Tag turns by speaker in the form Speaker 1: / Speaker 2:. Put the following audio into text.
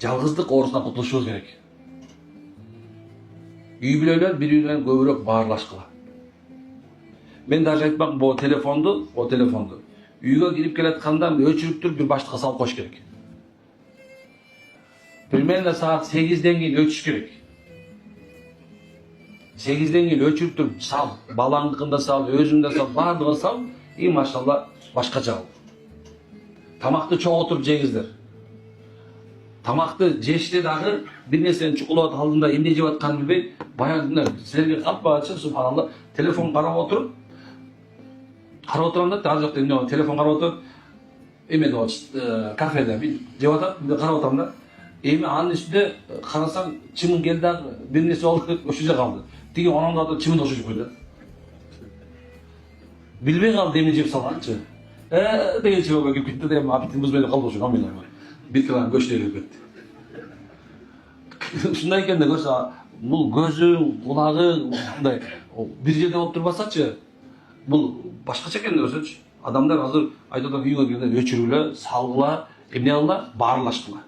Speaker 1: жалгыздык оорусунан кутулушубуз керек. Үй бүлөлөр бири менен көбүрөөк баарлашкыла. Мен даже айтмак, бул телефонду үйгө кирип келатканда өчүрүп туруп бир баштыкка салып коюш керек. Примерно саат 8ден кийин өчүш керек. 8ден кийин өчүрүп туруп сал, балаңдыкын да сал, өзүң да сал, баардыгын сал, и машалла башкача кыл. Тамакты чогултуп жеңиздер. Тамакты жеште дагы бир нерсени чукулап алдында эмне жеп атканын билбей, баягы силерге калтпагачы субханалла телефон карап отуруп да ар жакта эмне телефон карап отуруп эме деп кафеде жеп атат, карап атам да. Эми анын үстүнө карасаң чымын келди дагы бир нерсе болду, ошо жерде калды. Тиги онун да чымын ошо койду. Билбей калды эмне жеп салганчы. Деген чыгып келип кетти да, аппетитин бузбай калды ошо камера. Бир килограмм көчтө келип кетти. Ушундай экен да көрсө, бул көзү, кулагы мындай бир жерде болуп турбасачы, бул башкача экен көрсөчү. Адамдар азыр айтып атат, үйгө киргенде өчүргүлө, салгыла, эмне кылгыла, баарлашкыла.